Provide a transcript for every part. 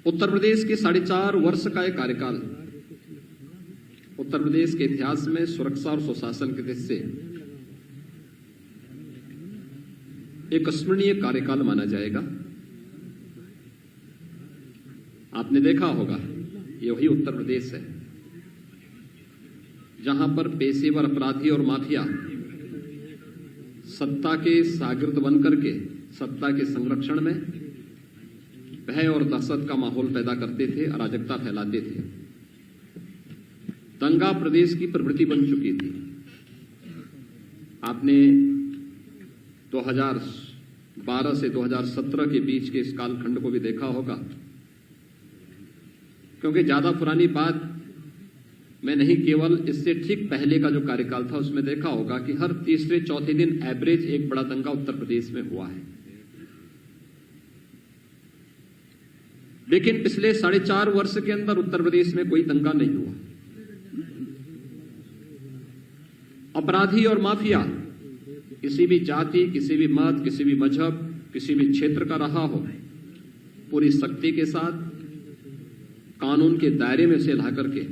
उत्तर प्रदेश के 4.5 वर्ष का एक कार्यकाल उत्तर प्रदेश के इतिहास में सुरक्षा और सुशासन के दृष्टि से एक स्मरणीय कार्यकाल माना जाएगा। आपने देखा होगा, ये वही उत्तर प्रदेश है जहां पर पेशेवर अपराधी और माफिया सत्ता के शागिर्द बनकर के सत्ता के संरक्षण में भय और दहशत का माहौल पैदा करते थे, अराजकता फैलाते थे। दंगा प्रदेश की प्रवृत्ति बन चुकी थी। आपने 2012 से 2017 के बीच के इस कालखंड को भी देखा होगा, क्योंकि ज्यादा पुरानी बात मैं नहीं, केवल इससे ठीक पहले का जो कार्यकाल था उसमें देखा होगा कि हर तीसरे चौथे दिन एवरेज एक बड़ा दंगा उत्तर प्रदेश में हुआ है। लेकिन पिछले 4.5 वर्ष के अंदर उत्तर प्रदेश में कोई दंगा नहीं हुआ। अपराधी और माफिया किसी भी जाति, किसी भी मत, किसी भी मजहब, किसी भी क्षेत्र का रहा हो, पूरी सख्ती के साथ कानून के दायरे में से ला करके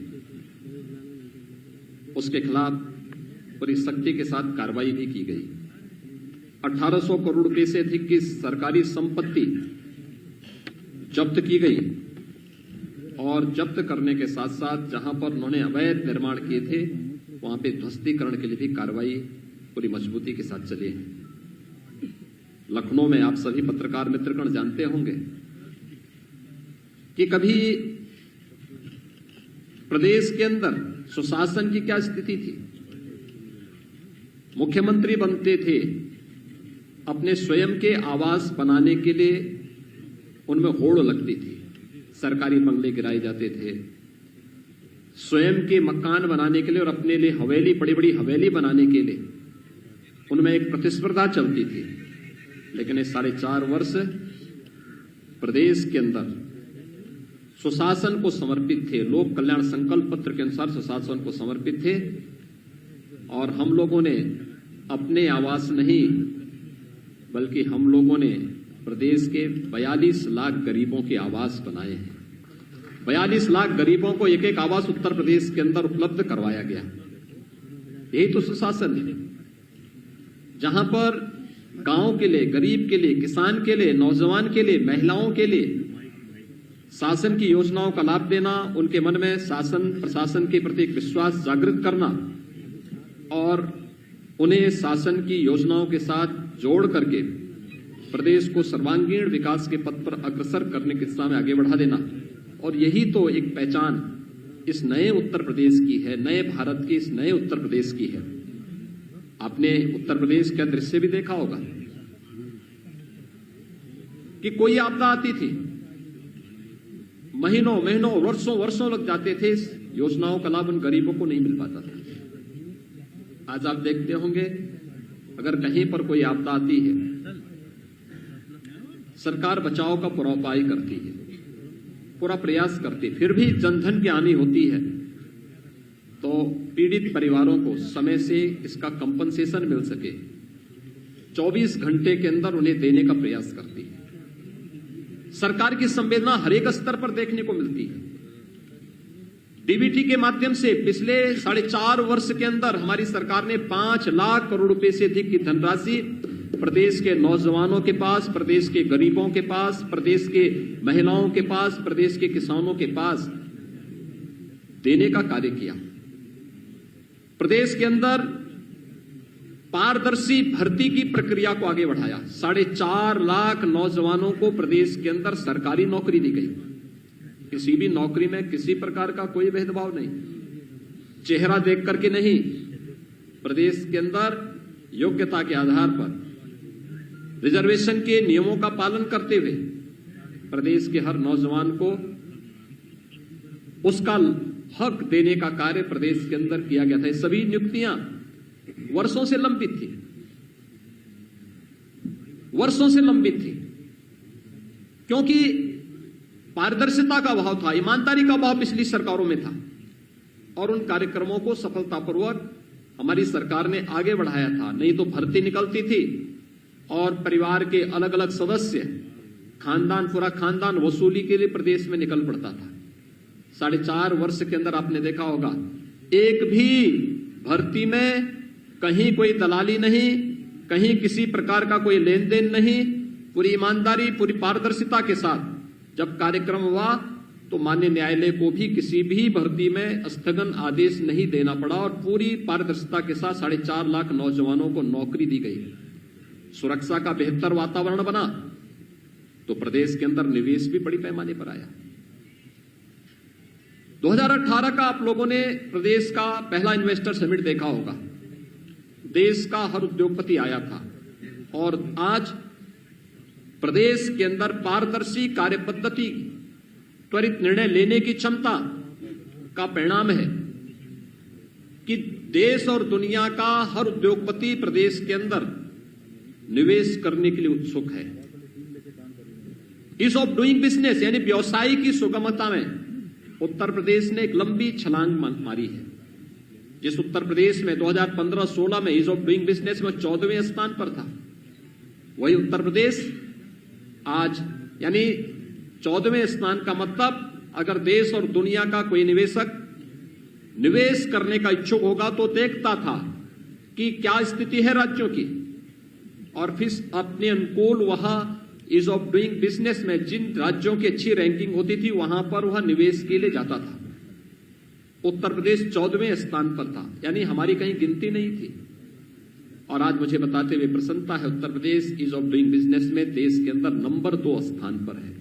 उसके खिलाफ पूरी सख्ती के साथ कार्रवाई भी की गई। 1800 करोड़ रुपए से अधिक की सरकारी संपत्ति जब्त की गई और जब्त करने के साथ साथ जहां पर उन्होंने अवैध निर्माण किए थे वहां पे ध्वस्तीकरण के लिए भी कार्रवाई पूरी मजबूती के साथ चली है। लखनऊ में आप सभी पत्रकार मित्रगण जानते होंगे कि कभी प्रदेश के अंदर सुशासन की क्या स्थिति थी। मुख्यमंत्री बनते थे, अपने स्वयं के आवास बनाने के लिए उनमें होड़ लगती थी, सरकारी बंगले गिराए जाते थे। स्वयं के मकान बनाने के लिए और अपने लिए हवेली, बड़ी बड़ी हवेली बनाने के लिए उनमें एक प्रतिस्पर्धा चलती थी। लेकिन ये 4.5 वर्ष प्रदेश के अंदर सुशासन को समर्पित थे, लोक कल्याण संकल्प पत्र के अनुसार सुशासन को समर्पित थे। और हम लोगों ने अपने आवास नहीं, बल्कि हम लोगों ने प्रदेश के 42 लाख गरीबों के आवास बनाए हैं। 42 लाख गरीबों को एक एक आवास उत्तर प्रदेश के अंदर उपलब्ध करवाया गया। यही तो सुशासन है, जहां पर गांव के लिए, गरीब के लिए, किसान के लिए, नौजवान के लिए, महिलाओं के लिए शासन की योजनाओं का लाभ देना, उनके मन में शासन प्रशासन के प्रति विश्वास जागृत करना और उन्हें शासन की योजनाओं के साथ जोड़ करके प्रदेश को सर्वांगीण विकास के पथ पर अग्रसर करने की दिशा में आगे बढ़ा देना। और यही तो एक पहचान इस नए उत्तर प्रदेश की है, नए भारत की, इस नए उत्तर प्रदेश की है। आपने उत्तर प्रदेश का दृश्य भी देखा होगा कि कोई आपदा आती थी, महीनों महीनों, वर्षों वर्षों लग जाते थे, इस योजनाओं का लाभ उन गरीबों को नहीं मिल पाता था। आज आप देखते होंगे, अगर कहीं पर कोई आपदा आती है, सरकार बचाव का पूरा उपाय करती है, पूरा प्रयास करती है, फिर भी जनधन की हानि होती है तो पीड़ित परिवारों को समय से इसका कंपनसेशन मिल सके 24 घंटे के अंदर उन्हें देने का प्रयास करती है। सरकार की संवेदना हर एक स्तर पर देखने को मिलती है। डीबीटी के माध्यम से पिछले 4.5 वर्ष के अंदर हमारी सरकार ने 5 लाख करोड़ रुपए से अधिक की धनराशि प्रदेश के नौजवानों के पास, प्रदेश के गरीबों के पास, प्रदेश के महिलाओं के पास, प्रदेश के किसानों के पास देने का कार्य किया। प्रदेश के अंदर पारदर्शी भर्ती की प्रक्रिया को आगे बढ़ाया। 4.5 लाख नौजवानों को प्रदेश के अंदर सरकारी नौकरी दी गई। किसी भी नौकरी में किसी प्रकार का कोई भेदभाव नहीं, चेहरा देख करके नहीं, प्रदेश के अंदर योग्यता के आधार पर रिजर्वेशन के नियमों का पालन करते हुए प्रदेश के हर नौजवान को उसका हक देने का कार्य प्रदेश के अंदर किया गया था। ये सभी नियुक्तियां वर्षों से लंबित थी, वर्षों से लंबित थी, क्योंकि पारदर्शिता का अभाव था, ईमानदारी का अभाव पिछली सरकारों में था। और उन कार्यक्रमों को सफलतापूर्वक हमारी सरकार ने आगे बढ़ाया था। नहीं तो भर्ती निकलती थी और परिवार के अलग अलग सदस्य खानदान, पूरा खानदान वसूली के लिए प्रदेश में निकल पड़ता था। 4.5 वर्ष के अंदर आपने देखा होगा, एक भी भर्ती में कहीं कोई दलाली नहीं, कहीं किसी प्रकार का कोई लेन देन नहीं, पूरी ईमानदारी, पूरी पारदर्शिता के साथ जब कार्यक्रम हुआ तो माननीय न्यायालय को भी किसी भी भर्ती में स्थगन आदेश नहीं देना पड़ा और पूरी पारदर्शिता के साथ 4.5 लाख नौजवानों को नौकरी दी गई। सुरक्षा का बेहतर वातावरण बना तो प्रदेश के अंदर निवेश भी बड़ी पैमाने पर आया। 2018 का आप लोगों ने प्रदेश का पहला इन्वेस्टर समिट देखा होगा। देश का हर उद्योगपति आया था और आज प्रदेश के अंदर पारदर्शी कार्यपद्धति, त्वरित निर्णय लेने की क्षमता का परिणाम है कि देश और दुनिया का हर उद्योगपति प्रदेश के अंदर निवेश करने के लिए उत्सुक है। ईज ऑफ डूइंग बिजनेस यानी व्यवसाय की सुगमता में उत्तर प्रदेश ने एक लंबी छलांग मारी है। जिस उत्तर प्रदेश में 2015-16 में ईज ऑफ डूइंग बिजनेस में 14वें स्थान पर था, वही उत्तर प्रदेश आज यानी 14वें स्थान का मतलब अगर देश और दुनिया का कोई निवेशक निवेश करने का इच्छुक होगा तो देखता था कि क्या स्थिति है राज्यों की और फिर अपने अनुकूल वहां ईज ऑफ डूइंग बिजनेस में जिन राज्यों की अच्छी रैंकिंग होती थी वहां पर वह निवेश के लिए जाता था। उत्तर प्रदेश 14वें स्थान पर था, यानी हमारी कहीं गिनती नहीं थी। और आज मुझे बताते हुए प्रसन्नता है, Uttar Pradesh ease of doing business में देश के अंदर नंबर 2 स्थान पर है।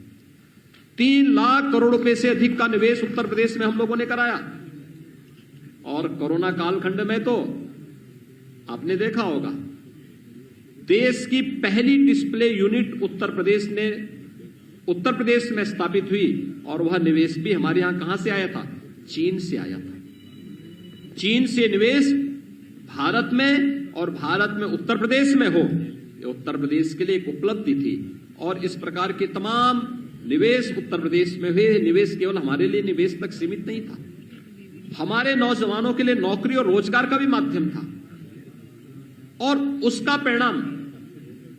3 लाख करोड़ रुपए से अधिक का निवेश उत्तर प्रदेश में हम लोगों ने कराया। और कोरोना कालखंड में तो आपने देखा होगा, देश की पहली डिस्प्ले यूनिट उत्तर प्रदेश में स्थापित हुई और वह निवेश भी हमारे यहां कहां से आया था? चीन से आया था। चीन से निवेश भारत में और भारत में उत्तर प्रदेश में हो, ये उत्तर प्रदेश के लिए एक उपलब्धि थी। और इस प्रकार के तमाम निवेश उत्तर प्रदेश में हुए। निवेश केवल हमारे लिए निवेश तक सीमित नहीं था, हमारे नौजवानों के लिए नौकरी और रोजगार का भी माध्यम था। और उसका परिणाम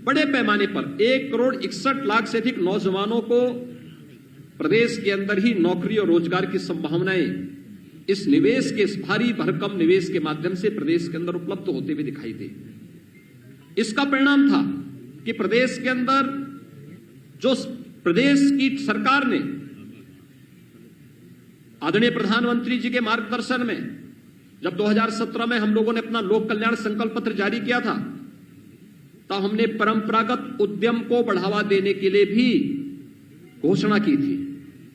बड़े पैमाने पर 1,61,00,000 से अधिक नौजवानों को प्रदेश के अंदर ही नौकरी और रोजगार की संभावनाएं इस निवेश के, इस भारी भरकम निवेश के माध्यम से प्रदेश के अंदर उपलब्ध होते हुए दिखाई दे। इसका परिणाम था कि प्रदेश के अंदर जो प्रदेश की सरकार ने आदरणीय प्रधानमंत्री जी के मार्गदर्शन में जब 2017 में हम लोगों ने अपना लोक कल्याण संकल्प पत्र जारी किया था, तब हमने परंपरागत उद्यम को बढ़ावा देने के लिए भी घोषणा की थी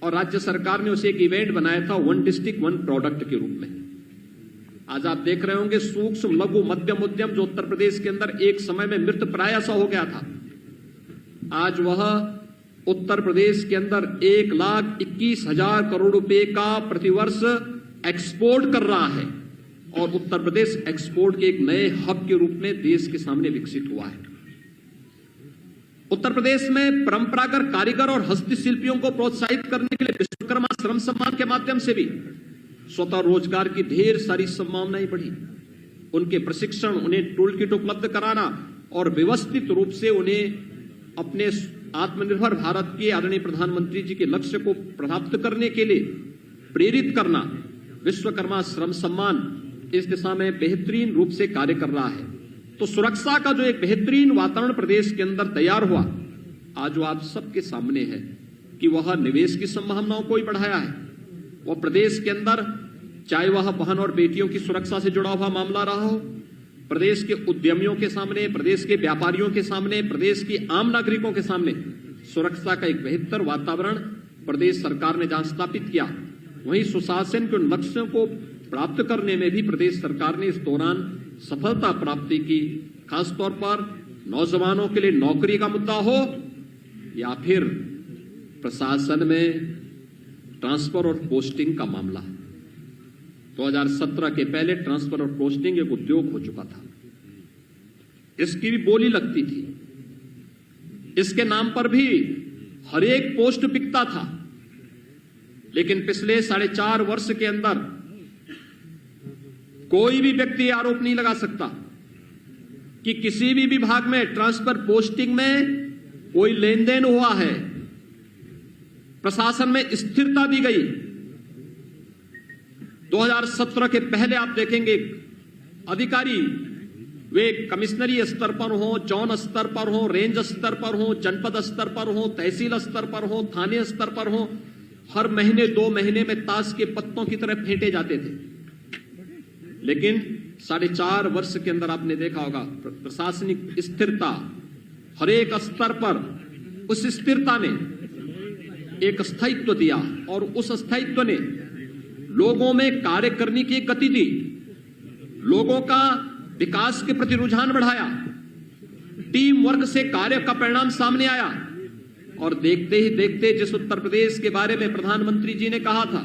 और राज्य सरकार ने उसे एक इवेंट बनाया था 1 डिस्ट्रिक्ट 1 प्रोडक्ट के रूप में। आज आप देख रहे होंगे सूक्ष्म लघु मध्यम उद्यम जो उत्तर प्रदेश के अंदर एक समय में मृत प्राय सा हो गया था, आज वह उत्तर प्रदेश के अंदर 1,21,000 करोड़ रुपए का प्रतिवर्ष एक्सपोर्ट कर रहा है और उत्तर प्रदेश एक्सपोर्ट के एक नए हब के रूप में देश के सामने विकसित हुआ है। उत्तर प्रदेश में परंपरागत कारीगर और हस्तशिल्पियों को प्रोत्साहित करने के लिए विश्वकर्मा श्रम सम्मान के माध्यम से भी स्वतः रोजगार की ढेर सारी संभावनाएं बढ़ी। उनके प्रशिक्षण, उन्हें टूल किट उपलब्ध कराना और व्यवस्थित रूप से उन्हें अपने आत्मनिर्भर भारत के आदरणीय प्रधानमंत्री जी के लक्ष्य को प्राप्त करने के लिए प्रेरित करना, विश्वकर्मा श्रम सम्मान इस दिशा में बेहतरीन रूप से कार्य कर रहा है। तो सुरक्षा का जो एक बेहतरीन वातावरण प्रदेश के अंदर तैयार हुआ, आज वो आप सबके सामने है कि वह निवेश की संभावनाओं को ही बढ़ाया है। वह प्रदेश के अंदर चाहे वह बहन और बेटियों की सुरक्षा से जुड़ा हुआ मामला रहा हो, प्रदेश के उद्यमियों के सामने, प्रदेश के व्यापारियों के सामने, प्रदेश की आम नागरिकों के सामने सुरक्षा का एक बेहतर वातावरण प्रदेश सरकार ने जहां स्थापित किया, वहीं सुशासन के लक्ष्यों को प्राप्त करने में भी प्रदेश सरकार ने इस दौरान सफलता प्राप्ति की। खासतौर पर नौजवानों के लिए नौकरी का मुद्दा हो या फिर प्रशासन में ट्रांसफर और पोस्टिंग का मामला। 2017 के पहले ट्रांसफर और पोस्टिंग एक उद्योग हो चुका था, इसकी भी बोली लगती थी, इसके नाम पर भी हर एक पोस्ट बिकता था। लेकिन पिछले 4.5 वर्ष के अंदर कोई भी व्यक्ति आरोप नहीं लगा सकता कि किसी भी विभाग में ट्रांसफर पोस्टिंग में कोई लेन देन हुआ है। प्रशासन में स्थिरता दी गई। 2017 के पहले आप देखेंगे अधिकारी वे कमिश्नरी स्तर पर हो, जोन स्तर पर हो, रेंज स्तर पर हो, जनपद स्तर पर हो, तहसील स्तर पर हो, थाने स्तर पर हो, हर महीने 2 महीने में ताश के पत्तों की तरह फेंटे जाते थे। लेकिन 4.5 वर्ष के अंदर आपने देखा होगा प्रशासनिक स्थिरता हर एक स्तर पर, उस स्थिरता ने एक स्थायित्व दिया और उस स्थायित्व ने लोगों में कार्य करने की गति दी, लोगों का विकास के प्रति रुझान बढ़ाया, टीम वर्क से कार्य का परिणाम सामने आया। और देखते ही देखते जिस उत्तर प्रदेश के बारे में प्रधानमंत्री जी ने कहा था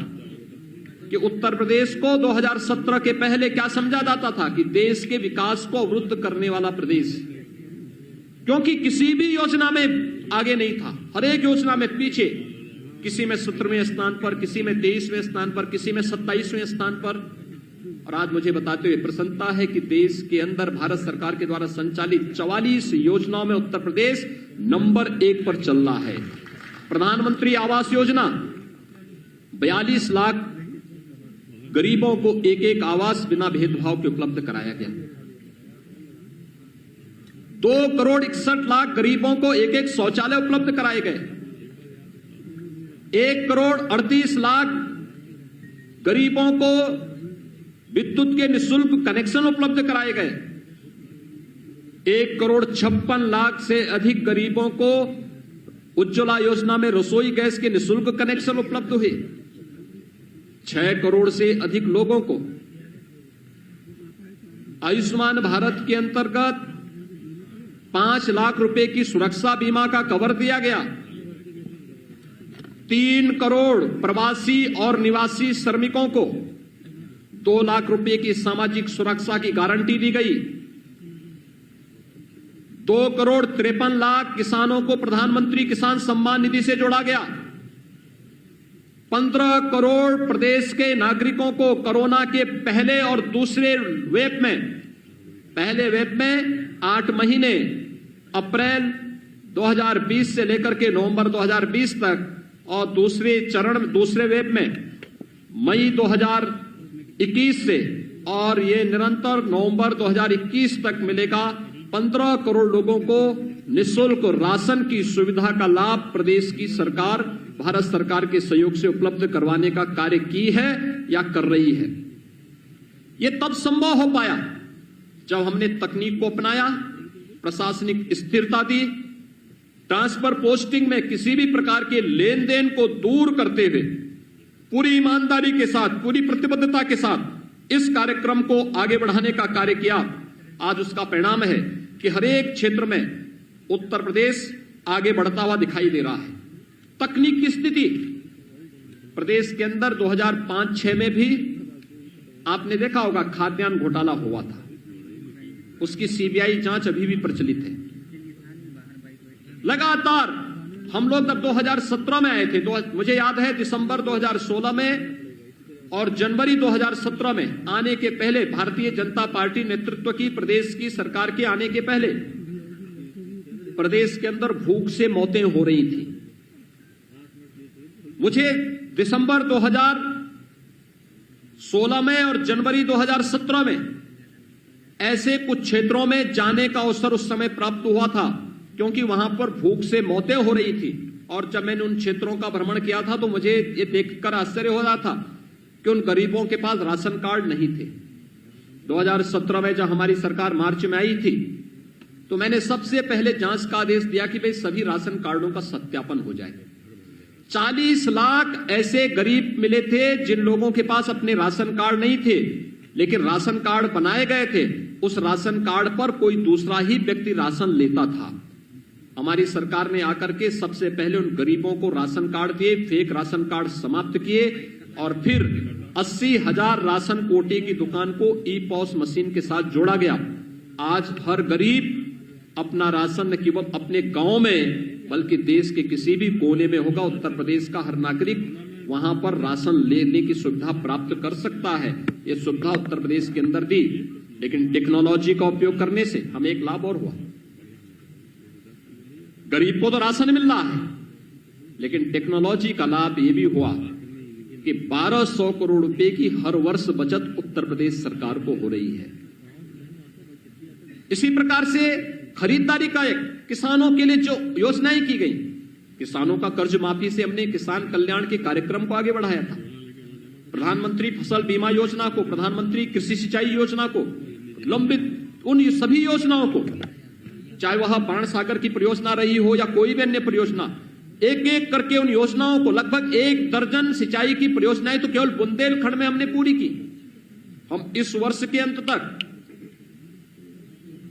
कि उत्तर प्रदेश को 2017 के पहले क्या समझा जाता था कि देश के विकास को अवरुद्ध करने वाला प्रदेश, क्योंकि किसी भी योजना में आगे नहीं था, हर एक योजना में पीछे, किसी में 17वें स्थान पर, किसी में 23वें स्थान पर, किसी में 27वें स्थान पर। और आज मुझे बताते हुए प्रसन्नता है कि देश के अंदर भारत सरकार के द्वारा संचालित 44 योजनाओं में उत्तर प्रदेश नंबर 1 पर चल रहा है। प्रधानमंत्री आवास योजना 42 लाख गरीबों को एक आवास बिना भेदभाव के उपलब्ध कराया गया। 2 करोड़ 61 लाख गरीबों को एक शौचालय उपलब्ध कराए गए। 1 करोड़ 38 लाख गरीबों को विद्युत के निःशुल्क कनेक्शन उपलब्ध कराए गए। 1 करोड़ 56 लाख से अधिक गरीबों को उज्ज्वला योजना में रसोई गैस के निःशुल्क कनेक्शन उपलब्ध हुए। 6 करोड़ से अधिक लोगों को आयुष्मान भारत के अंतर्गत 5 लाख रुपए की सुरक्षा बीमा का कवर दिया गया। 3 करोड़ प्रवासी और निवासी श्रमिकों को 2 लाख रुपए की सामाजिक सुरक्षा की गारंटी दी गई। 2 करोड़ 53 लाख किसानों को प्रधानमंत्री किसान सम्मान निधि से जोड़ा गया। 15 करोड़ प्रदेश के नागरिकों को कोरोना के पहले और दूसरे वेव में, पहले वेव में 8 महीने अप्रैल 2020 से लेकर के नवंबर 2020 तक और दूसरे चरण दूसरे वेव में मई 2021 से और ये निरंतर नवंबर 2021 तक मिलेगा। 15 करोड़ लोगों को निःशुल्क राशन की सुविधा का लाभ प्रदेश की सरकार भारत सरकार के सहयोग से उपलब्ध करवाने का कार्य की है या कर रही है। ये तब संभव हो पाया जब हमने तकनीक को अपनाया, प्रशासनिक स्थिरता दी, ट्रांसफर पोस्टिंग में किसी भी प्रकार के लेन देन को दूर करते हुए पूरी ईमानदारी के साथ, पूरी प्रतिबद्धता के साथ इस कार्यक्रम को आगे बढ़ाने का कार्य किया। आज उसका परिणाम है कि हर एक क्षेत्र में उत्तर प्रदेश आगे बढ़ता हुआ दिखाई दे रहा है। तकनीक की स्थिति प्रदेश के अंदर 2005-6 में भी आपने देखा होगा खाद्यान्न घोटाला हुआ था, उसकी सीबीआई जांच अभी भी प्रचलित है। लगातार हम लोग जब 2017 में आए थे तो मुझे याद है दिसंबर 2016 में और जनवरी 2017 में आने के पहले भारतीय जनता पार्टी नेतृत्व की प्रदेश की सरकार के आने के पहले प्रदेश के अंदर भूख से मौतें हो रही थी। मुझे दिसंबर 2016 में और जनवरी 2017 में ऐसे कुछ क्षेत्रों में जाने का अवसर उस समय प्राप्त हुआ था क्योंकि वहां पर भूख से मौतें हो रही थी। और जब मैंने उन क्षेत्रों का भ्रमण किया था तो मुझे ये देखकर आश्चर्य हो रहा था कि उन गरीबों के पास राशन कार्ड नहीं थे। 2017 में जब हमारी सरकार मार्च में आई थी तो मैंने सबसे पहले जांच का आदेश दिया कि भाई सभी राशन कार्डों का सत्यापन हो जाए। 40 लाख ऐसे गरीब मिले थे जिन लोगों के पास अपने राशन कार्ड नहीं थे, लेकिन राशन कार्ड बनाए गए थे। उस राशन कार्ड पर कोई दूसरा ही व्यक्ति राशन लेता था। हमारी सरकार ने आकर के सबसे पहले उन गरीबों को राशन कार्ड दिए, फेक राशन कार्ड समाप्त किए और फिर 80,000 राशन कोटे की दुकान को ई-पॉस मशीन के साथ जोड़ा गया। आज हर गरीब अपना राशन न केवल अपने गांव में बल्कि देश के किसी भी कोने में होगा, उत्तर प्रदेश का हर नागरिक वहां पर राशन लेने की सुविधा प्राप्त कर सकता है। ये सुविधा उत्तर प्रदेश के अंदर दी, लेकिन टेक्नोलॉजी का उपयोग करने से हमें एक लाभ और हुआ। गरीब को तो राशन मिल रहा है, लेकिन टेक्नोलॉजी का लाभ यह भी हुआ कि 1200 करोड़ रुपए की हर वर्ष बचत उत्तर प्रदेश सरकार को हो रही है। इसी प्रकार से खरीदारी का एक किसानों के लिए जो योजनाएं की गई, किसानों का कर्ज माफी से हमने किसान कल्याण के कार्यक्रम को आगे बढ़ाया था। प्रधानमंत्री फसल बीमा योजना को, प्रधानमंत्री कृषि सिंचाई योजना को, लंबित उन सभी योजनाओं को, चाहे वह बाण सागर की परियोजना रही हो या कोई भी अन्य परियोजना, एक एक करके उन योजनाओं को, लगभग 1 दर्जन सिंचाई की परियोजनाएं तो केवल बुंदेलखंड में हमने पूरी की। हम इस वर्ष के अंत तक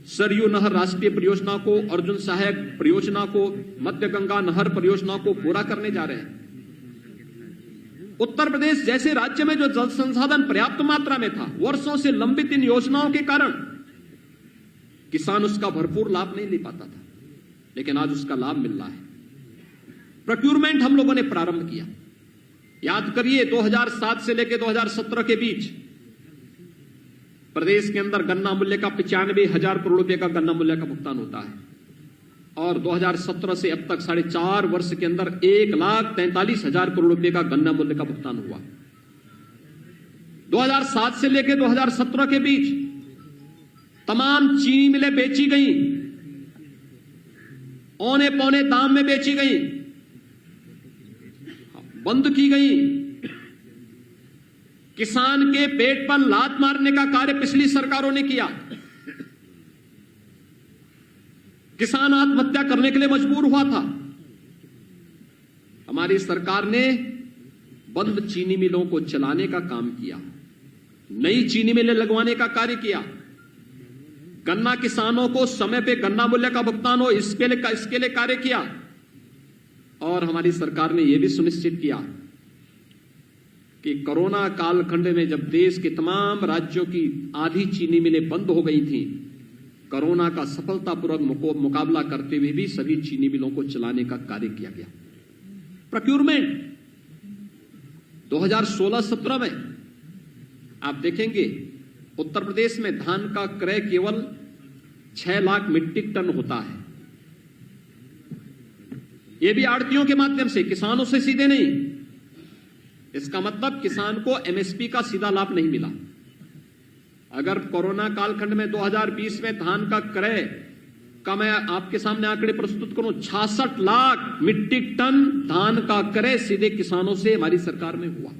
सरयू नहर राष्ट्रीय परियोजना को, अर्जुन सहायक परियोजना को, मध्य गंगा नहर परियोजना को पूरा करने जा रहे हैं। उत्तर प्रदेश जैसे राज्य में जो जल संसाधन पर्याप्त मात्रा में था, वर्षों से लंबित इन योजनाओं के कारण किसान उसका भरपूर लाभ नहीं ले पाता था, लेकिन आज उसका लाभ मिल रहा है। प्रोक्यूरमेंट हम लोगों ने प्रारंभ किया। याद करिए 2007 से लेकर 2017 के बीच प्रदेश के अंदर गन्ना मूल्य का 95,000 करोड़ रुपए का गन्ना मूल्य का भुगतान होता है, और 2017 से अब तक 4.5 वर्ष के अंदर 1,43,000 करोड़ रुपए का गन्ना मूल्य का भुगतान हुआ। 2007 से लेकर 2017 के बीच तमाम चीनी मिलें बेची गई, औने पौने दाम में बेची गई, बंद की गई। किसान के पेट पर लात मारने का कार्य पिछली सरकारों ने किया। किसान आत्महत्या करने के लिए मजबूर हुआ था। हमारी सरकार ने बंद चीनी मिलों को चलाने का काम किया, नई चीनी मिलें लगवाने का कार्य किया, गन्ना किसानों को समय पे गन्ना मूल्य का भुगतान हो इसके लिए कार्य किया, और हमारी सरकार ने यह भी सुनिश्चित किया कि कोरोना कालखंड में जब देश के तमाम राज्यों की आधी चीनी मिलें बंद हो गई थीं, कोरोना का सफलतापूर्वक मुकाबला करते हुए भी सभी चीनी मिलों को चलाने का कार्य किया गया। प्रोक्यूरमेंट 2016-17 में आप देखेंगे उत्तर प्रदेश में धान का क्रय केवल 6 लाख मीट्रिक टन होता है। यह भी आड़तियों के माध्यम से, किसानों से सीधे नहीं। इसका मतलब किसान को एमएसपी का सीधा लाभ नहीं मिला। अगर कोरोना कालखंड में 2020 में धान का क्रय का मैं आपके सामने आंकड़े प्रस्तुत करूं, 66 लाख मीट्रिक टन धान का क्रय सीधे किसानों से हमारी सरकार में हुआ।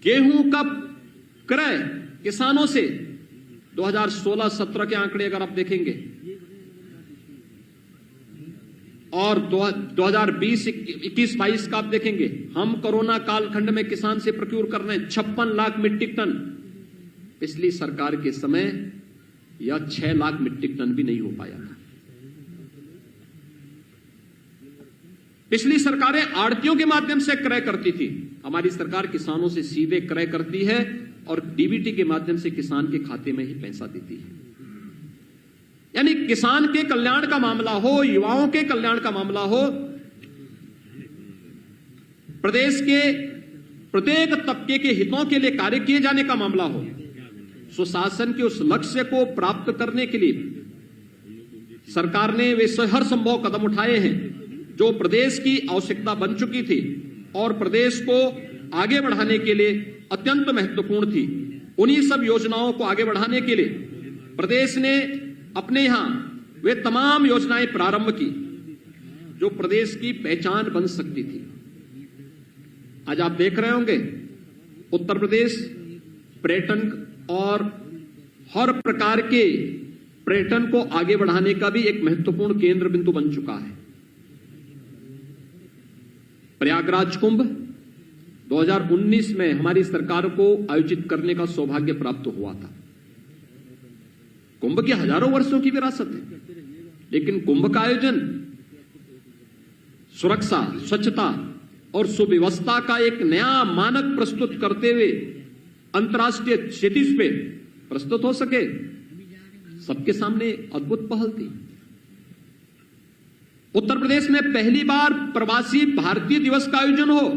गेहूं का क्रय किसानों से 2016-17 के आंकड़े अगर आप देखेंगे, और 2020-21-22 का आप देखेंगे, हम कोरोना कालखंड में किसान से प्रोक्यूर कर रहे हैं 56 लाख मीट्रिक टन। पिछली सरकार के समय यह 6 लाख मीट्रिक टन भी नहीं हो पाया था। पिछली सरकारें आड़तियों के माध्यम से क्रय करती थी, हमारी सरकार किसानों से सीधे क्रय करती है और डीबीटी के माध्यम से किसान के खाते में ही पैसा देती है। यानी किसान के कल्याण का मामला हो, युवाओं के कल्याण का मामला हो, प्रदेश के प्रत्येक तबके के हितों के लिए कार्य किए जाने का मामला हो, सुशासन के उस लक्ष्य को प्राप्त करने के लिए सरकार ने वे हर संभव कदम उठाए हैं जो प्रदेश की आवश्यकता बन चुकी थी और प्रदेश को आगे बढ़ाने के लिए अत्यंत महत्वपूर्ण थी। उन्हीं सब योजनाओं को आगे बढ़ाने के लिए प्रदेश ने अपने यहां वे तमाम योजनाएं प्रारंभ की जो प्रदेश की पहचान बन सकती थी। आज आप देख रहे होंगे उत्तर प्रदेश पर्यटन और हर प्रकार के पर्यटन को आगे बढ़ाने का भी एक महत्वपूर्ण केंद्र बिंदु बन चुका है। प्रयागराज कुंभ 2019 में हमारी सरकार को आयोजित करने का सौभाग्य प्राप्त हुआ था। कुंभ की हजारों वर्षों की विरासत है, लेकिन कुंभ का आयोजन सुरक्षा, स्वच्छता और सुव्यवस्था का एक नया मानक प्रस्तुत करते हुए अंतर्राष्ट्रीय क्षितिज पे प्रस्तुत हो सके, सबके सामने अद्भुत पहल थी। उत्तर प्रदेश में पहली बार प्रवासी भारतीय दिवस का आयोजन हो,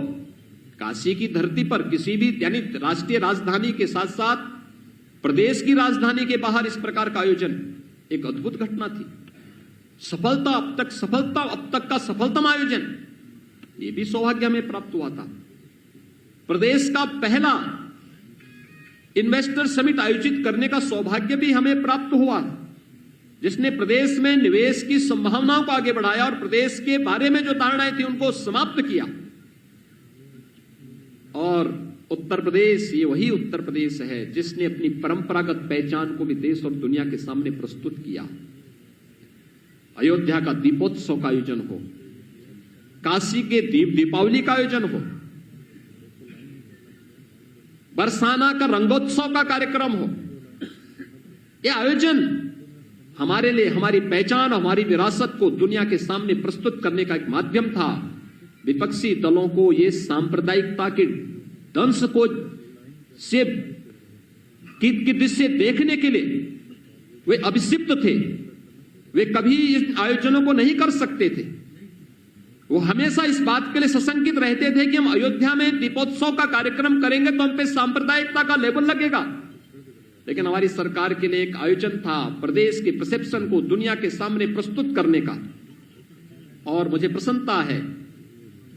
काशी की धरती पर किसी भी यानी राष्ट्रीय राजधानी के साथ साथ प्रदेश की राजधानी के बाहर इस प्रकार का आयोजन एक अद्भुत घटना थी। अब तक का सफलतम आयोजन, ये भी सौभाग्य हमें प्राप्त हुआ था। प्रदेश का पहला इन्वेस्टर समिट आयोजित करने का सौभाग्य भी हमें प्राप्त हुआ, जिसने प्रदेश में निवेश की संभावनाओं को आगे बढ़ाया और प्रदेश के बारे में जो धारणाएं थी उनको समाप्त किया। और उत्तर प्रदेश, ये वही उत्तर प्रदेश है जिसने अपनी परंपरागत पहचान को भी देश और दुनिया के सामने प्रस्तुत किया। अयोध्या का दीपोत्सव का आयोजन हो, काशी के दीपावली का आयोजन हो, बरसाना का रंगोत्सव का कार्यक्रम हो, यह आयोजन हमारे लिए हमारी पहचान, हमारी विरासत को दुनिया के सामने प्रस्तुत करने का एक माध्यम था। विपक्षी दलों को ये सांप्रदायिकता के दंश को से की दृष्टि से देखने के लिए वे अभिषिक्त थे। वे कभी इन आयोजनों को नहीं कर सकते थे। वो हमेशा इस बात के लिए सशंकित रहते थे कि हम अयोध्या में दीपोत्सव का कार्यक्रम करेंगे तो हम पे सांप्रदायिकता का लेबल लगेगा। लेकिन हमारी सरकार के लिए एक आयोजन था प्रदेश के परसेप्शन को दुनिया के सामने प्रस्तुत करने का। और मुझे प्रसन्नता है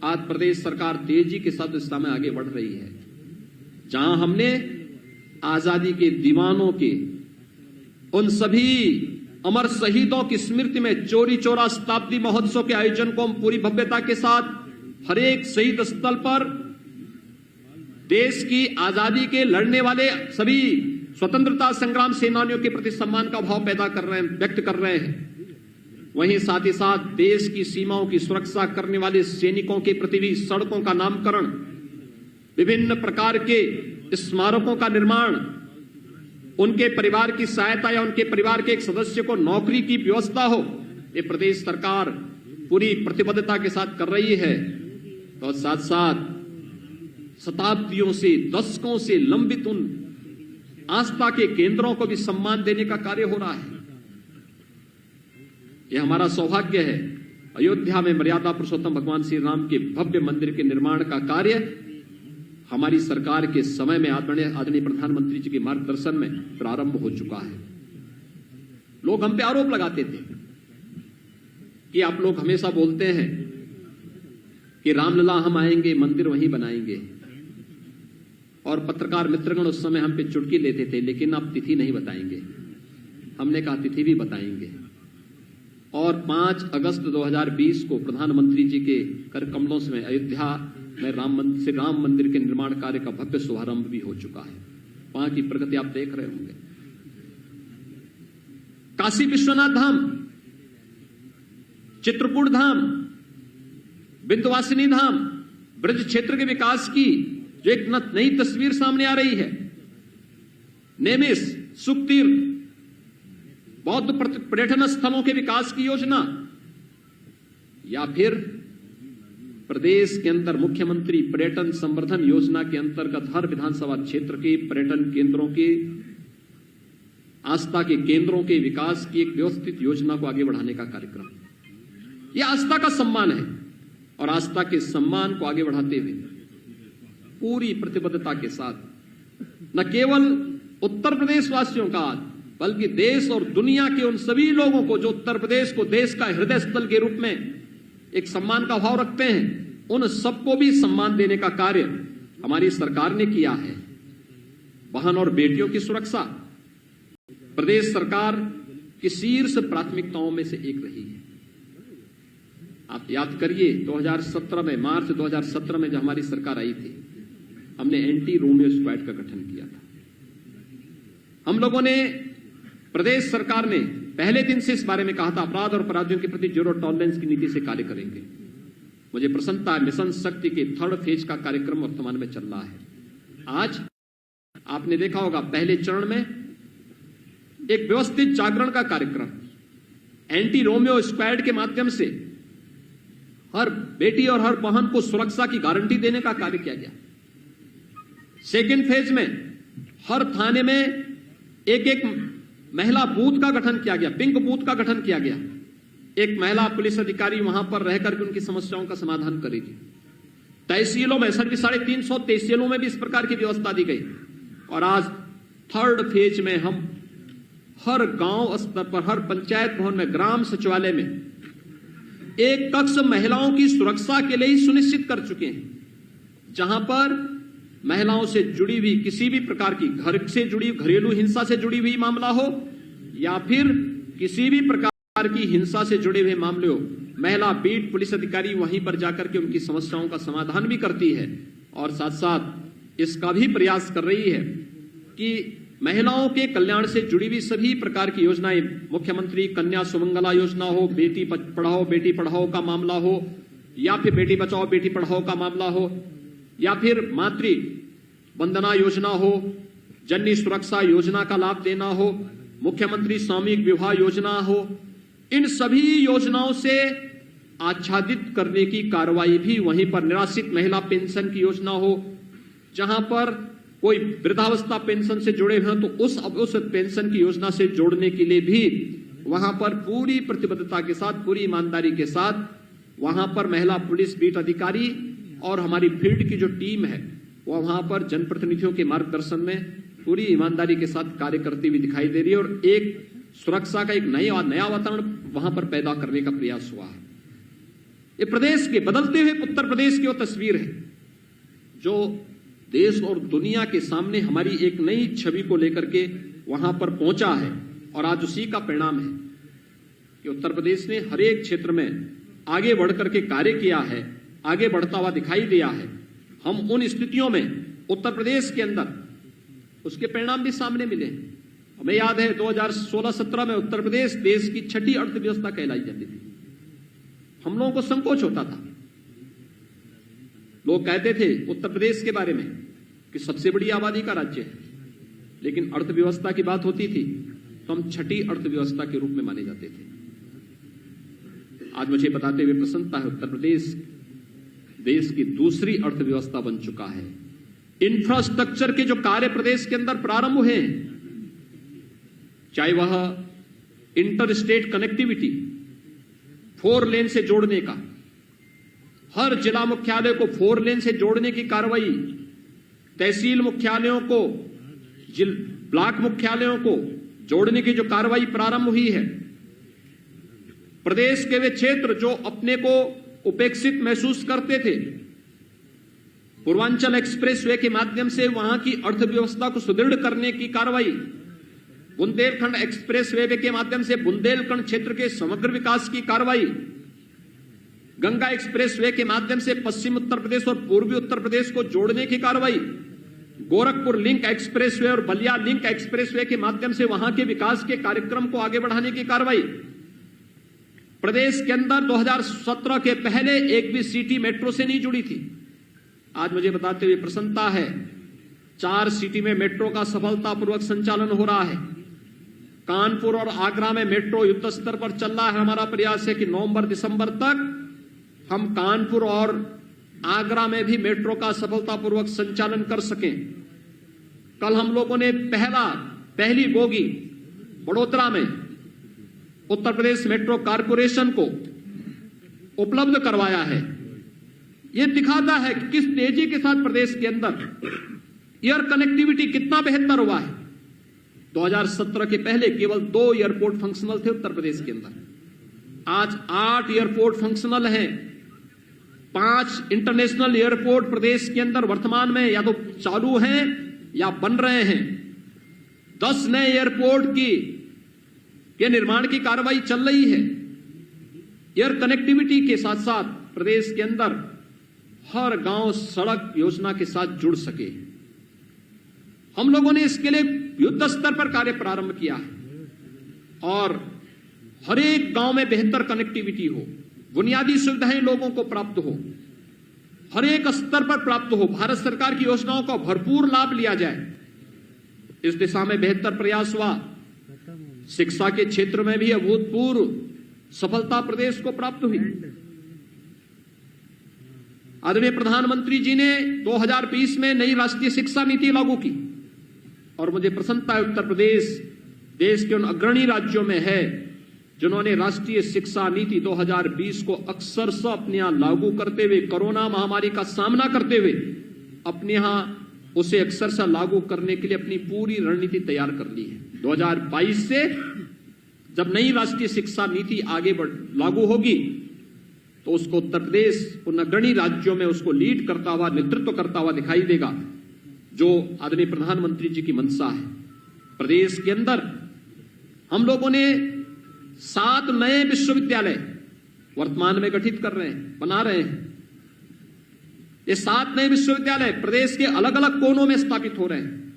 आज प्रदेश सरकार तेजी के साथ इस समय आगे बढ़ रही है। जहां हमने आजादी के दीवानों के उन सभी अमर शहीदों की स्मृति में चौरी चौरा शताब्दी महोत्सव के आयोजन को हम पूरी भव्यता के साथ हर एक शहीद स्थल पर देश की आजादी के लड़ने वाले सभी स्वतंत्रता संग्राम सेनानियों के प्रति सम्मान का भाव व्यक्त कर रहे हैं। वहीं साथ ही साथ देश की सीमाओं की सुरक्षा करने वाले सैनिकों के प्रति भी सड़कों का नामकरण, विभिन्न प्रकार के स्मारकों का निर्माण, उनके परिवार की सहायता या उनके परिवार के एक सदस्य को नौकरी की व्यवस्था हो, ये प्रदेश सरकार पूरी प्रतिबद्धता के साथ कर रही है। तो साथ साथ शताब्दियों से, दशकों से लंबित उन आस्था के केंद्रों को भी सम्मान देने का कार्य हो रहा है। यह हमारा सौभाग्य है। अयोध्या में मर्यादा पुरुषोत्तम भगवान श्री राम के भव्य मंदिर के निर्माण का कार्य हमारी सरकार के समय में आदरणीय प्रधानमंत्री जी के मार्गदर्शन में प्रारंभ हो चुका है। लोग हम पे आरोप लगाते थे कि आप लोग हमेशा बोलते हैं कि रामलला हम आएंगे, मंदिर वहीं बनाएंगे। और पत्रकार मित्रगण उस समय हम पे चुटकी लेते थे, लेकिन आप तिथि नहीं बताएंगे। हमने कहा तिथि भी बताएंगे। और 5 अगस्त 2020 को प्रधानमंत्री जी के कर कमलों में अयोध्या में राम मंदिर के निर्माण कार्य का भव्य शुभारंभ भी हो चुका है। वहां की प्रगति आप देख रहे होंगे। काशी विश्वनाथ धाम, चित्रकूट धाम, विंध्यवासिनी धाम, ब्रज क्षेत्र के विकास की जो एक नई तस्वीर सामने आ रही है। नेमिस, सुखतीर्थ, बौद्ध पर्यटन स्थलों के विकास की योजना, या फिर प्रदेश के अंदर मुख्यमंत्री पर्यटन संवर्धन योजना के अंतर्गत हर विधानसभा क्षेत्र के पर्यटन केंद्रों के, आस्था के केंद्रों के विकास की एक व्यवस्थित योजना को आगे बढ़ाने का कार्यक्रम। यह आस्था का सम्मान है और आस्था के सम्मान को आगे बढ़ाते हुए पूरी प्रतिबद्धता के साथ न केवल उत्तर प्रदेश वासियों का बल्कि देश और दुनिया के उन सभी लोगों को जो उत्तर प्रदेश को देश का हृदय स्थल के रूप में एक सम्मान का भाव रखते हैं, उन सबको भी सम्मान देने का कार्य हमारी सरकार ने किया है। बहन और बेटियों की सुरक्षा प्रदेश सरकार की शीर्ष प्राथमिकताओं में से एक रही है। आप याद करिए 2017 में, मार्च 2017 में जब हमारी सरकार आई थी, हमने एंटी रोमियो स्क्वाड का गठन किया था। हम लोगों ने, प्रदेश सरकार ने पहले दिन से इस बारे में कहा था अपराध और अपराधियों के प्रति जीरो टॉलरेंस की नीति से कार्य करेंगे। मुझे प्रसन्नता है मिशन शक्ति के 3rd फेज का कार्यक्रम वर्तमान में चल रहा है। आज आपने देखा होगा पहले चरण में एक व्यवस्थित जागरण का कार्यक्रम एंटी रोमियो स्क्वाड के माध्यम से हर बेटी और हर बहन को सुरक्षा की गारंटी देने का कार्य किया गया। सेकेंड फेज में हर थाने में एक महिला बूथ का गठन किया गया, पिंक बूथ का गठन किया गया। एक महिला पुलिस अधिकारी वहां पर रहकर के उनकी समस्याओं का समाधान करेगी। तहसीलों में 350 तहसीलों में भी इस प्रकार की व्यवस्था दी गई। और आज 3rd फेज में हम हर गांव स्तर पर, हर पंचायत भवन में, ग्राम सचिवालय में एक कक्ष महिलाओं की सुरक्षा के लिए ही सुनिश्चित कर चुके हैं, जहां पर महिलाओं से जुड़ी हुई किसी भी प्रकार की, घर से जुड़ी, घरेलू हिंसा से जुड़ी हुई मामला हो या फिर किसी भी प्रकार की हिंसा से जुड़े हुए मामले हो, महिला बीट पुलिस अधिकारी वहीं पर जाकर के उनकी समस्याओं का समाधान भी करती है और साथ साथ इसका भी प्रयास कर रही है कि महिलाओं के कल्याण से जुड़ी हुई सभी प्रकार की योजनाएं, मुख्यमंत्री कन्या सुमंगला योजना हो, बेटी पढ़ाओ का मामला हो, या फिर बेटी बचाओ बेटी पढ़ाओ का मामला हो, या फिर मातृ वंदना योजना हो, जननी सुरक्षा योजना का लाभ देना हो, मुख्यमंत्री सामूहिक विवाह योजना हो, इन सभी योजनाओं से आच्छादित करने की कार्रवाई भी वहीं पर, निराश्रित महिला पेंशन की योजना हो, जहां पर कोई वृद्धावस्था पेंशन से जुड़े हुए हैं तो उस पेंशन की योजना से जोड़ने के लिए भी वहां पर पूरी प्रतिबद्धता के साथ, पूरी ईमानदारी के साथ वहां पर महिला पुलिस बीट अधिकारी और हमारी फील्ड की जो टीम है वो वहां पर जनप्रतिनिधियों के मार्गदर्शन में पूरी ईमानदारी के साथ कार्य करती हुई दिखाई दे रही है और एक सुरक्षा का एक नया वातावरण वहां पर पैदा करने का प्रयास हुआ है। ये प्रदेश के, बदलते हुए उत्तर प्रदेश की वो तस्वीर है जो देश और दुनिया के सामने हमारी एक नई छवि को लेकर के वहां पर पहुंचा है और आज उसी का परिणाम है कि उत्तर प्रदेश ने हर एक क्षेत्र में आगे बढ़ करके कार्य किया है, आगे बढ़ता हुआ दिखाई दिया है। हम उन स्थितियों में उत्तर प्रदेश के अंदर उसके परिणाम भी सामने मिले। हमें याद है 2016-17 में उत्तर प्रदेश देश की 6ठी अर्थव्यवस्था कहलाई जाती थी। हम लोगों को संकोच होता था, लोग कहते थे उत्तर प्रदेश के बारे में कि सबसे बड़ी आबादी का राज्य है, लेकिन अर्थव्यवस्था की बात होती थी तो हम 6ठी अर्थव्यवस्था के रूप में माने जाते थे। आज मुझे बताते हुए प्रसन्नता है, उत्तर प्रदेश देश की दूसरी अर्थव्यवस्था बन चुका है। इंफ्रास्ट्रक्चर के जो कार्य प्रदेश के अंदर प्रारंभ हुए हैं, चाहे वह इंटर स्टेट कनेक्टिविटी, 4 लेन से जोड़ने का, हर जिला मुख्यालय को 4 लेन से जोड़ने की कार्रवाई, तहसील मुख्यालयों को, ब्लॉक मुख्यालयों को जोड़ने की जो कार्रवाई प्रारंभ हुई है, प्रदेश के वे क्षेत्र जो अपने को उपेक्षित महसूस करते थे, पूर्वांचल एक्सप्रेसवे के माध्यम से वहां की अर्थव्यवस्था को सुदृढ़ करने की कार्रवाई, बुंदेलखंड एक्सप्रेसवे के माध्यम से बुंदेलखंड क्षेत्र के समग्र विकास की कार्रवाई, गंगा एक्सप्रेसवे के माध्यम से पश्चिम उत्तर प्रदेश और पूर्वी उत्तर प्रदेश को जोड़ने की कार्रवाई, गोरखपुर लिंक एक्सप्रेसवे और बलिया लिंक एक्सप्रेसवे के माध्यम से वहां के विकास के कार्यक्रम को आगे बढ़ाने की कार्रवाई। प्रदेश के अंदर 2017 के पहले एक भी सिटी मेट्रो से नहीं जुड़ी थी। आज मुझे बताते हुए प्रसन्नता है, 4 सिटी में मेट्रो का सफलतापूर्वक संचालन हो रहा है। कानपुर और आगरा में मेट्रो युद्ध स्तर पर चल रहा है। हमारा प्रयास है कि नवंबर-दिसंबर तक हम कानपुर और आगरा में भी मेट्रो का सफलतापूर्वक संचालन कर सकें। कल हम लोगों ने पहली बोगी बड़ोदरा में उत्तर प्रदेश मेट्रो कारपोरेशन को उपलब्ध करवाया है। यह दिखाता है कि किस तेजी के साथ प्रदेश के अंदर एयर कनेक्टिविटी कितना बेहतर हुआ है। 2017 के पहले केवल 2 एयरपोर्ट फंक्शनल थे उत्तर प्रदेश के अंदर, आज 8 एयरपोर्ट फंक्शनल हैं। 5 इंटरनेशनल एयरपोर्ट प्रदेश के अंदर वर्तमान में या तो चालू हैं या बन रहे हैं। 10 नए एयरपोर्ट के निर्माण की कार्रवाई चल रही है। एयर कनेक्टिविटी के साथ साथ प्रदेश के अंदर हर गांव सड़क योजना के साथ जुड़ सके। हम लोगों ने इसके लिए युद्ध स्तर पर कार्य प्रारंभ किया है और हर एक गांव में बेहतर कनेक्टिविटी हो, बुनियादी सुविधाएं लोगों को प्राप्त हो, हर एक स्तर पर प्राप्त हो, भारत सरकार की योजनाओं का भरपूर लाभ लिया जाए। इस दिशा में बेहतर प्रयास हुआ। शिक्षा के क्षेत्र में भी अभूतपूर्व सफलता प्रदेश को प्राप्त हुई। आदरणीय प्रधानमंत्री जी ने 2020 में नई राष्ट्रीय शिक्षा नीति लागू की और मुझे प्रसन्नता है उत्तर प्रदेश देश के उन अग्रणी राज्यों में है जिन्होंने राष्ट्रीय शिक्षा नीति 2020 को अक्षरशः अपने यहां लागू करते हुए, कोरोना महामारी का सामना करते हुए अपने यहां उसे अक्षरशः लागू करने के लिए अपनी पूरी रणनीति तैयार कर ली है। 2022 से जब नई राष्ट्रीय शिक्षा नीति आगे लागू होगी तो उसको उत्तर प्रदेश उन अग्रणी राज्यों में उसको लीड करता हुआ, नेतृत्व करता हुआ दिखाई देगा, जो आदरणीय प्रधानमंत्री जी की मंशा है। प्रदेश के अंदर हम लोगों ने 7 नए विश्वविद्यालय वर्तमान में गठित कर रहे हैं, बना रहे हैं। ये 7 नए विश्वविद्यालय प्रदेश के अलग अलग कोनों में स्थापित हो रहे हैं।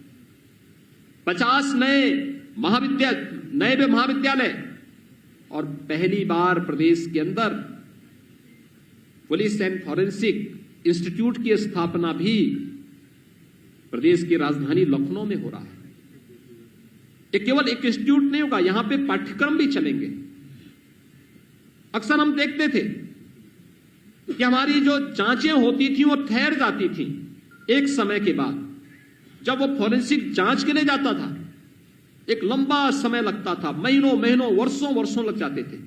50 नए महाविद्यालय और पहली बार प्रदेश के अंदर पुलिस एंड फॉरेंसिक इंस्टीट्यूट की स्थापना भी प्रदेश की राजधानी लखनऊ में हो रहा है। ये केवल एक इंस्टीट्यूट नहीं होगा, यहां पे पाठ्यक्रम भी चलेंगे। अक्सर हम देखते थे कि हमारी जो जांचें होती थी वो ठहर जाती थी एक समय के बाद। जब वो फॉरेंसिक जांच के लिए जाता था एक लंबा समय लगता था, महीनों वर्षों लग जाते थे।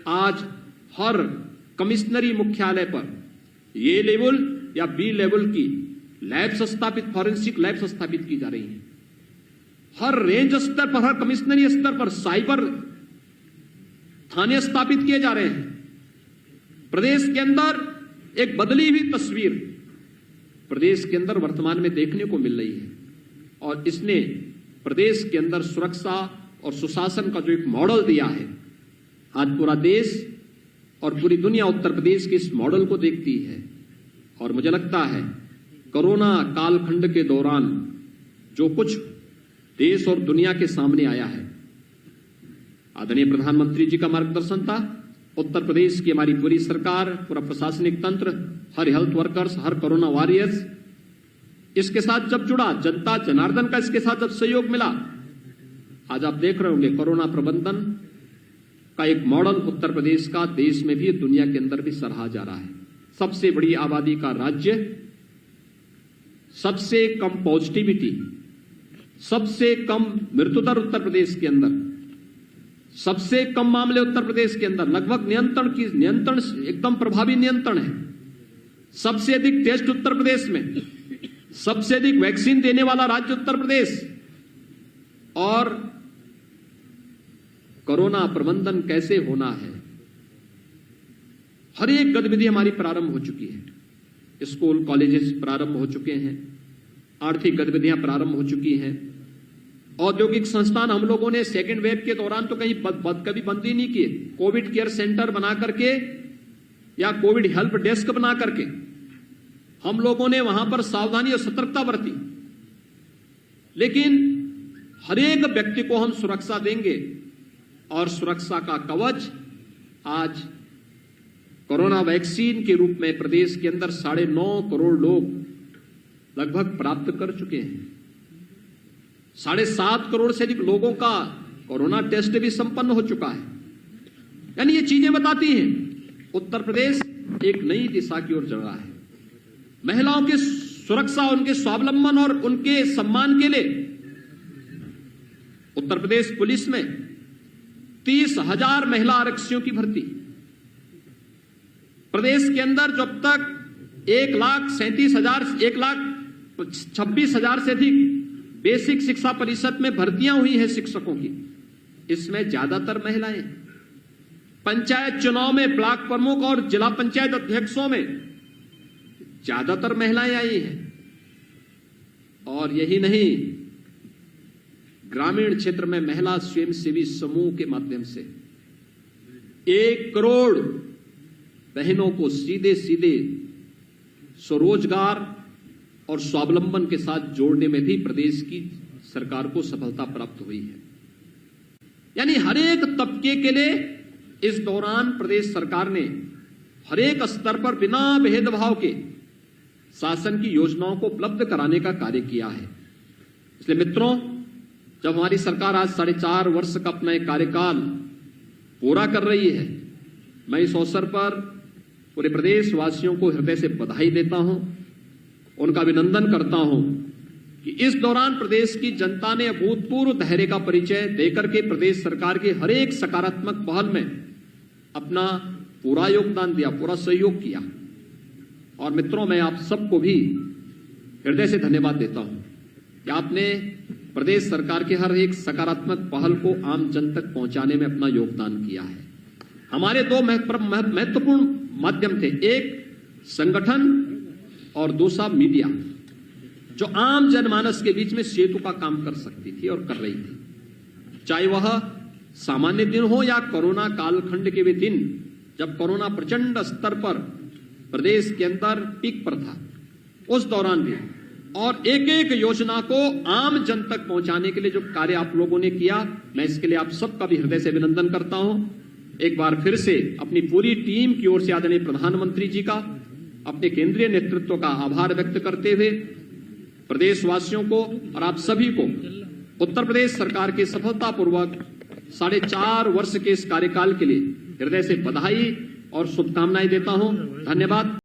आज हर कमिश्नरी मुख्यालय पर ए लेवल या बी लेवल की लैब्स स्थापित, फॉरेंसिक लैब्स स्थापित की जा रही हैं। हर रेंज स्तर पर, हर कमिश्नरी स्तर पर साइबर थाने स्थापित किए जा रहे हैं। प्रदेश के अंदर एक बदली हुई तस्वीर प्रदेश के अंदर वर्तमान में देखने को मिल रही है और इसने प्रदेश के अंदर सुरक्षा और सुशासन का जो एक मॉडल दिया है, आज पूरा देश और पूरी दुनिया उत्तर प्रदेश के इस मॉडल को देखती है। और मुझे लगता है कोरोना कालखंड के दौरान जो कुछ देश और दुनिया के सामने आया है, आदरणीय प्रधानमंत्री जी का मार्गदर्शन था, उत्तर प्रदेश की हमारी पूरी सरकार, पूरा प्रशासनिक तंत्र, हर हेल्थ वर्कर्स, हर कोरोना वॉरियर्स, इसके साथ जब जुड़ा, जनता जनार्दन का इसके साथ जब सहयोग मिला, आज आप देख रहे होंगे कोरोना प्रबंधन का एक मॉडल उत्तर प्रदेश का देश में भी, दुनिया के अंदर भी सराहा जा रहा है। सबसे बड़ी आबादी का राज्य, सबसे कम पॉजिटिविटी, सबसे कम मृत्यु दर उत्तर प्रदेश के अंदर, सबसे कम मामले उत्तर प्रदेश के अंदर, लगभग नियंत्रण एकदम प्रभावी नियंत्रण है। सबसे अधिक टेस्ट उत्तर प्रदेश में, सबसे अधिक वैक्सीन देने वाला राज्य उत्तर प्रदेश। और कोरोना प्रबंधन कैसे होना है, हर एक गतिविधि हमारी प्रारंभ हो चुकी है। स्कूल कॉलेजेस प्रारंभ हो चुके हैं, आर्थिक गतिविधियां प्रारंभ हो चुकी हैं। औद्योगिक संस्थान हम लोगों ने सेकेंड वेव के दौरान तो कहीं कभी बंद ही नहीं किए। कोविड केयर सेंटर बना करके या कोविड हेल्प डेस्क बना करके हम लोगों ने वहां पर सावधानी और सतर्कता बरती। लेकिन हर एक व्यक्ति को हम सुरक्षा देंगे और सुरक्षा का कवच आज कोरोना वैक्सीन के रूप में प्रदेश के अंदर 9.5 करोड़ लोग लगभग प्राप्त कर चुके हैं। 7.5 करोड़ से अधिक लोगों का कोरोना टेस्ट भी संपन्न हो चुका है। यानी ये चीजें बताती हैं उत्तर प्रदेश एक नई दिशा की ओर चल रहा है। महिलाओं की सुरक्षा, उनके स्वावलंबन और उनके सम्मान के लिए उत्तर प्रदेश पुलिस में 30,000 महिला आरक्षियों की भर्ती। प्रदेश के अंदर जब तक 1,26,000 से अधिक बेसिक शिक्षा परिषद में भर्तियां हुई हैं शिक्षकों की, इसमें ज्यादातर महिलाएं। पंचायत चुनाव में ब्लॉक प्रमुख और जिला पंचायत अध्यक्षों में ज्यादातर महिलाएं आई हैं। और यही नहीं, ग्रामीण क्षेत्र में महिला स्वयंसेवी समूह के माध्यम से 1 करोड़ बहनों को सीधे स्वरोजगार और स्वावलंबन के साथ जोड़ने में भी प्रदेश की सरकार को सफलता प्राप्त हुई है। यानी हर एक तबके के लिए इस दौरान प्रदेश सरकार ने हर एक स्तर पर बिना भेदभाव के शासन की योजनाओं को उपलब्ध कराने का कार्य किया है। इसलिए मित्रों, जब हमारी सरकार आज 4.5 वर्ष का अपना एक कार्यकाल पूरा कर रही है, मैं इस अवसर पर पूरे प्रदेशवासियों को हृदय से बधाई देता हूं, उनका अभिनंदन करता हूं कि इस दौरान प्रदेश की जनता ने अभूतपूर्व धैर्य का परिचय देकर के प्रदेश सरकार के हर एक सकारात्मक पहल में अपना पूरा योगदान दिया, पूरा सहयोग किया। और मित्रों, मैं आप सबको भी हृदय से धन्यवाद देता हूं कि आपने प्रदेश सरकार के हर एक सकारात्मक पहल को आम जन तक पहुंचाने में अपना योगदान किया है। हमारे दो महत्वपूर्ण माध्यम थे, एक संगठन और दूसरा मीडिया, जो आम जनमानस के बीच में सेतु का काम कर सकती थी और कर रही थी। चाहे वह सामान्य दिन हो या कोरोना कालखंड के वे दिन जब कोरोना प्रचंड स्तर पर प्रदेश के अंदर पीक पर था, उस दौरान भी और एक एक योजना को आम जन तक पहुंचाने के लिए जो कार्य आप लोगों ने किया, मैं इसके लिए आप सबका भी हृदय से अभिनंदन करता हूं। एक बार फिर से अपनी पूरी टीम की ओर से आदरणीय प्रधानमंत्री जी का, अपने केंद्रीय नेतृत्व का आभार व्यक्त करते हुए प्रदेशवासियों को और आप सभी को उत्तर प्रदेश सरकार के सफलतापूर्वक 4.5 वर्ष के इस कार्यकाल के लिए हृदय से बधाई और शुभकामनाएं देता हूं। धन्यवाद।